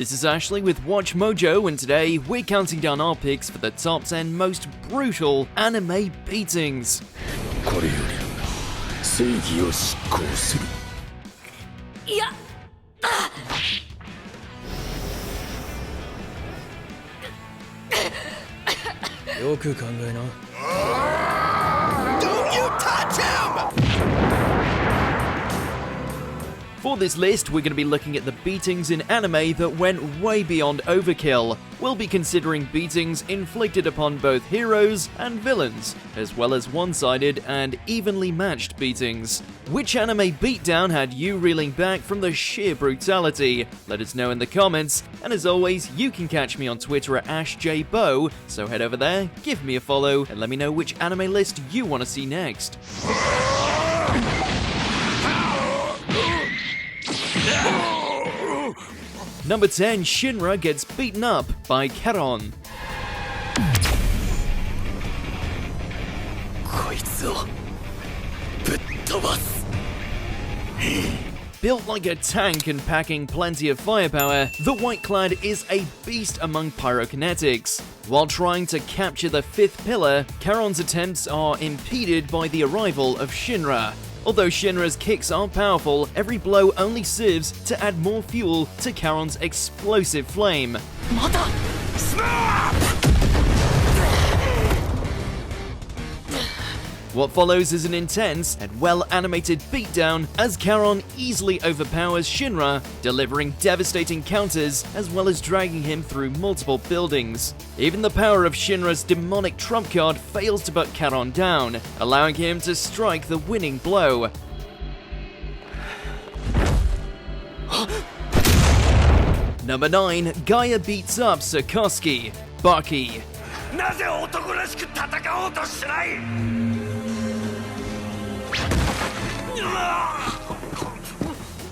This is Ashley with Watch Mojo, and today we're counting down our picks for the top 10 most brutal anime beatings. これより正義を執行する。いや、よく考えな。 Don't you touch him! For this list, we're going to be looking at the beatings in anime that went way beyond overkill. We'll be considering beatings inflicted upon both heroes and villains, as well as one-sided and evenly matched beatings. Which anime beatdown had you reeling back from the sheer brutality? Let us know in the comments, and as always, you can catch me on Twitter at AshJBo, so head over there, give me a follow, and let me know which anime list you want to see next. Number 10, Shinra gets beaten up by Karon. こいつをぶっ飛ばす。 Built like a tank and packing plenty of firepower, the White-Clad is a beast among pyrokinetics. While trying to capture the fifth pillar, Karon's attempts are impeded by the arrival of Shinra. Although Shinra's kicks are powerful, every blow only serves to add more fuel to Karon's explosive flame. またスナップ。 What follows is an intense and well-animated beatdown as Karon easily overpowers Shinra, delivering devastating counters as well as dragging him through multiple buildings. Even the power of Shinra's demonic trump card fails to put Karon down, allowing him to strike the winning blow. Number 9, Gaia beats up Sikorsky, Baki. なぜ男らしく戦おうとしない。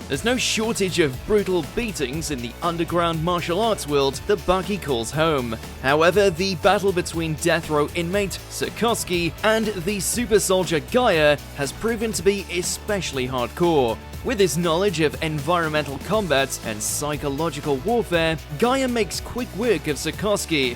There's no shortage of brutal beatings in the underground martial arts world that Baki calls home. However, the battle between death row inmate Sikorsky and the super soldier Gaia has proven to be especially hardcore. With his knowledge of environmental combat and psychological warfare, Gaia makes quick work of Sikorsky.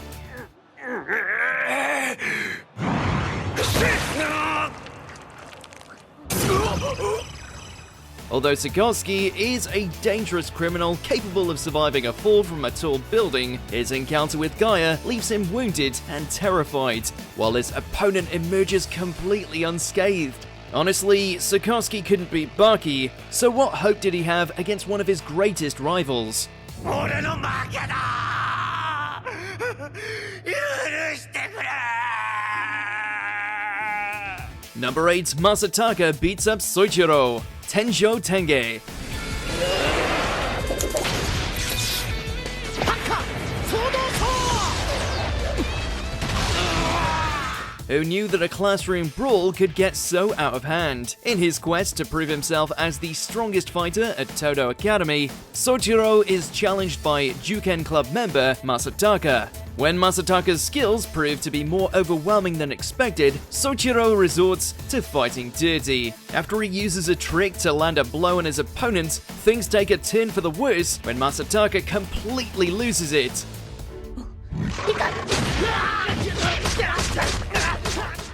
Although Sikorsky is a dangerous criminal capable of surviving a fall from a tall building, his encounter with Gaia leaves him wounded and terrified, while his opponent emerges completely unscathed. Honestly, Sikorsky couldn't beat Baki, so what hope did he have against one of his greatest rivals? 俺の負けだ。許してくれ。 Number 8, Masataka beats up Soichiro, Tenjo Tenge. Who knew that a classroom brawl could get so out of hand? In his quest to prove himself as the strongest fighter at Todo Academy, Soichiro is challenged by Juken Club member Masataka. When Masataka's skills prove to be more overwhelming than expected, Soichiro resorts to fighting dirty. After he uses a trick to land a blow on his opponent, things take a turn for the worse when Masataka completely loses it.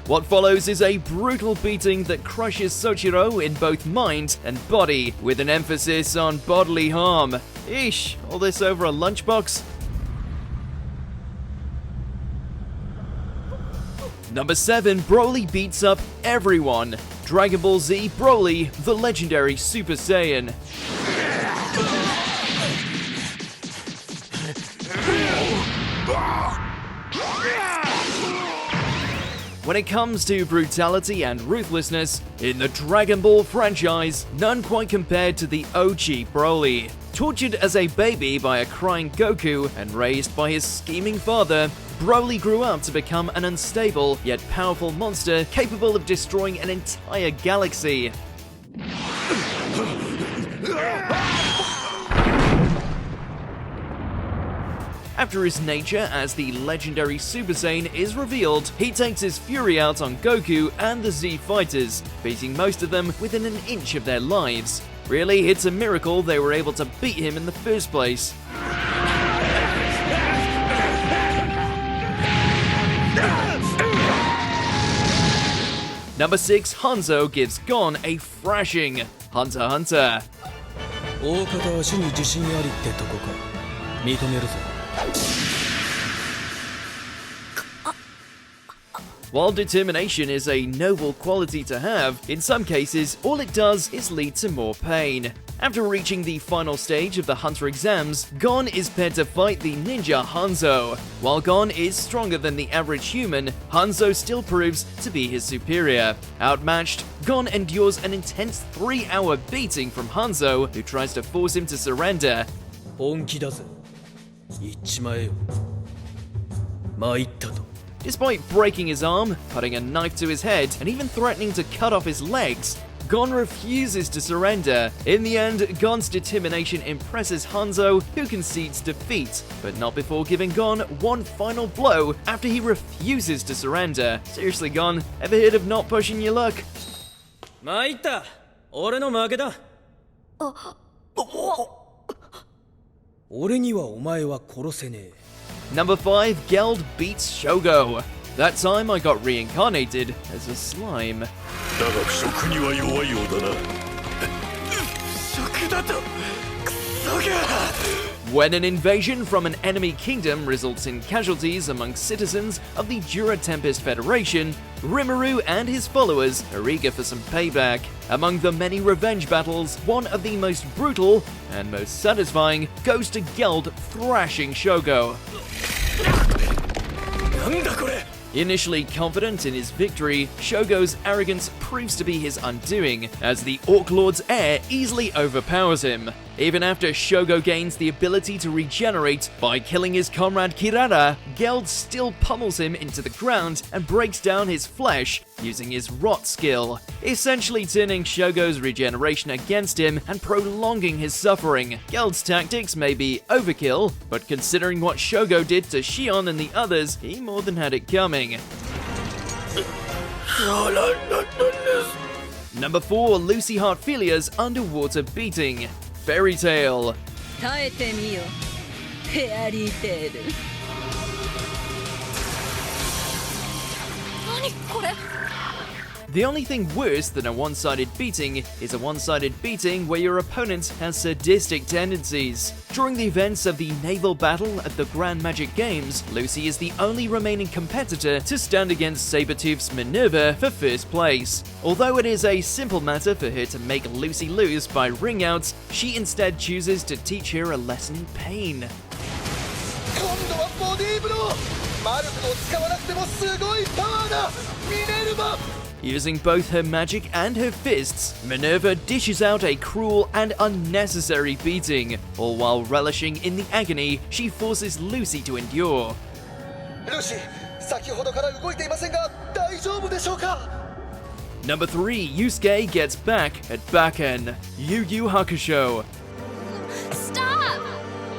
What follows is a brutal beating that crushes Soichiro in both mind and body, with an emphasis on bodily harm. Eesh, all this over a lunchbox? Number 7, Broly beats up everyone. Dragon Ball Z Broly, the legendary Super Saiyan. When it comes to brutality and ruthlessness, in the Dragon Ball franchise, none quite compared to the OG Broly. Tortured as a baby by a crying Goku and raised by his scheming father, Broly grew up to become an unstable yet powerful monster capable of destroying an entire galaxy. After his nature as the legendary Super Saiyan is revealed, he takes his fury out on Goku and the Z fighters, beating most of them within an inch of their lives. Really, it's a miracle they were able to beat him in the first place. Number 6, Hanzo gives Gon a thrashing. Hunter x Hunter. 大方は死に自信ありってとこか。認めるぞ。While determination is a noble quality to have, in some cases, all it does is lead to more pain. After reaching the final stage of the Hunter exams, Gon is paired to fight the ninja Hanzo. While Gon is stronger than the average human, Hanzo still proves to be his superior. Outmatched, Gon endures an intense 3-hour beating from Hanzo, who tries to force him to surrender. 本気だぜ。言っちまえよ。参ったと。 Despite breaking his arm, putting a knife to his head, and even threatening to cut off his legs, Gon refuses to surrender. In the end, Gon's determination impresses Hanzo, who concedes defeat, but not before giving Gon one final blow after he refuses to surrender. Seriously, Gon, ever heard of not pushing your luck? 参った。俺の負けだ。俺にはお前は殺せねえ。 Number 5, Geld beats Shogo. That time I got reincarnated as a slime. だが食には弱いようだな。食だとクソが。 When an invasion from an enemy kingdom results in casualties among citizens of the Jura Tempest Federation, Rimuru and his followers are eager for some payback. Among the many revenge battles, one of the most brutal and most satisfying goes to Geld thrashing Shogo. なんだこれ。 Initially confident in his victory, Shogo's arrogance proves to be his undoing, as the Orc Lord's heir easily overpowers him. Even after Shogo gains the ability to regenerate by killing his comrade Kirara, Geld still pummels him into the ground and breaks down his flesh using his rot skill, essentially turning Shogo's regeneration against him and prolonging his suffering. Geld's tactics may be overkill, but considering what Shogo did to Shion and the others, he more than had it coming. Number 4, Lucy Heartfilia's underwater beating. Fairy Tale. 耐えてみよフェアリーテール何これ The only thing worse than a one-sided beating is a one-sided beating where your opponent has sadistic tendencies. During the events of the naval battle at the Grand Magic Games, Lucy is the only remaining competitor to stand against Sabretooth's Minerva for first place. Although it is a simple matter for her to make Lucy lose by ring outs, she instead chooses to teach her a lesson in pain. 今度はボディーブロー。魔力を使わなくてもすごいパワーだ。ミネルヴァ。 Using both her magic and her fists, Minerva dishes out a cruel and unnecessary beating, all while relishing in the agony she forces Lucy to endure. ルーシー、先ほどから動いていませんが、大丈夫でしょうか? Number 3, Yusuke gets back at Bakken. Yu Yu Hakusho. Stop!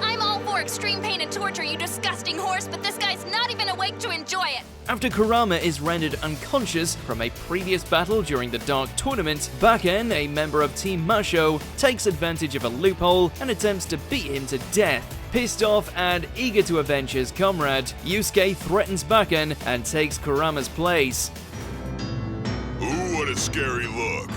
I'm all for extreme pain and torture, you disgusting horse, but this guy's not even awake to enjoy it. After Kurama is rendered unconscious from a previous battle during the Dark Tournament, Bakken, a member of Team Masho, takes advantage of a loophole and attempts to beat him to death. Pissed off and eager to avenge his comrade, Yusuke threatens Bakken and takes Kurama's place. Ooh, what a scary look.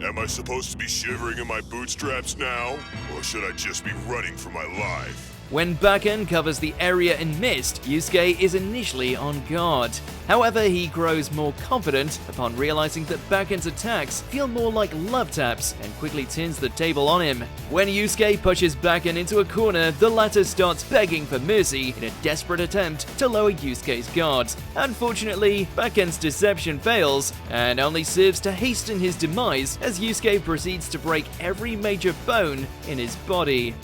Am I supposed to be shivering in my bootstraps now? Or should I just be running for my life? When Bakken covers the area in mist, Yusuke is initially on guard. However, he grows more confident upon realizing that Bakken's attacks feel more like love taps and quickly turns the table on him. When Yusuke pushes Bakken into a corner, the latter starts begging for mercy in a desperate attempt to lower Yusuke's guard. Unfortunately, Bakken's deception fails and only serves to hasten his demise as Yusuke proceeds to break every major bone in his body.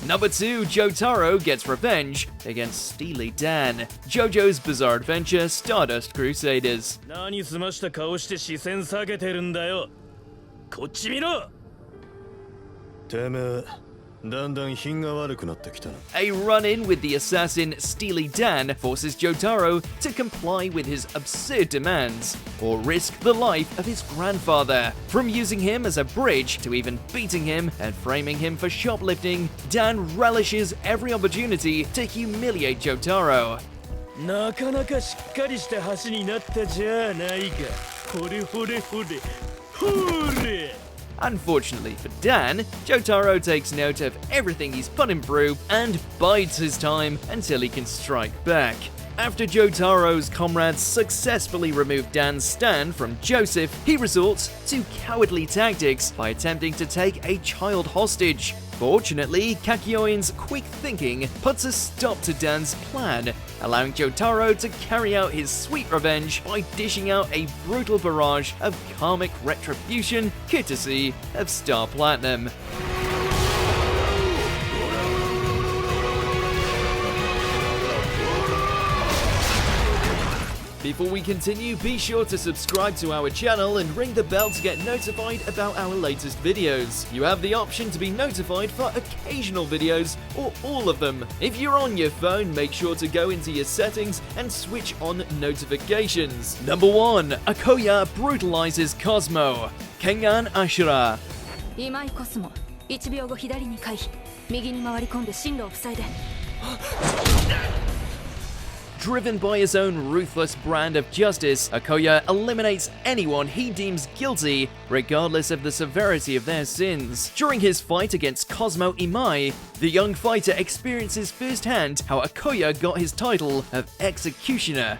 Number 2, Jotaro gets revenge against Steely Dan. JoJo's Bizarre Adventure Stardust Crusaders. 何すました顔して視線下げてるんだよ。こっち見ろ。てめえ、だんだん品が悪くなってきたな。A run-in with the assassin Steely Dan forces Jotaro to comply with his absurd demands, or risk the life of his grandfather. From using him as a bridge to even beating him and framing him for shoplifting, Dan relishes every opportunity to humiliate Jotaro. なかなかしっかりした橋になったじゃないか。ほれほれほれほれ。 Unfortunately for Dan, Jotaro takes note of everything he's put him through and bides his time until he can strike back. After Jotaro's comrades successfully remove Dan's stand from Joseph, he resorts to cowardly tactics by attempting to take a child hostage. Fortunately, Kakyoin's quick thinking puts a stop to Dan's plan, allowing Jotaro to carry out his sweet revenge by dishing out a brutal barrage of karmic retribution courtesy of Star Platinum. Before we continue, be sure to subscribe to our channel and ring the bell to get notified about our latest videos. You have the option to be notified for occasional videos or all of them. If you're on your phone, make sure to go into your settings and switch on notifications. Number 1. Akoya brutalizes Cosmo. Kengan Ashura. 今井コスモ1秒後左に回避右に回り込んで進路を塞いで Driven by his own ruthless brand of justice, Akoya eliminates anyone he deems guilty, regardless of the severity of their sins. During his fight against Cosmo Imai, the young fighter experiences firsthand how Akoya got his title of Executioner.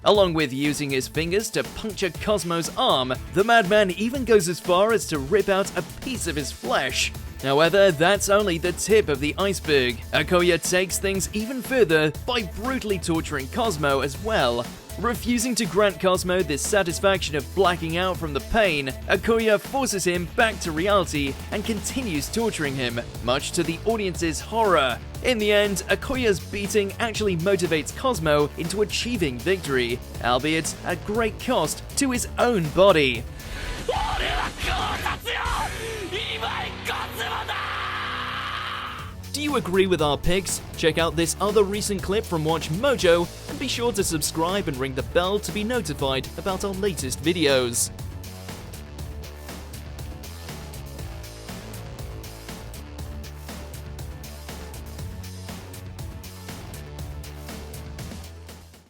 Along with using his fingers to puncture Cosmo's arm, the madman even goes as far as to rip out a piece of his flesh. However, that's only the tip of the iceberg. Akoya takes things even further by brutally torturing Cosmo as well. Refusing to grant Cosmo the satisfaction of blacking out from the pain, Akoya forces him back to reality and continues torturing him, much to the audience's horror. In the end, Akoya's beating actually motivates Cosmo into achieving victory, albeit at great cost to his own body. Do you agree with our picks? Check out this other recent clip from WatchMojo and be sure to subscribe and ring the bell to be notified about our latest videos.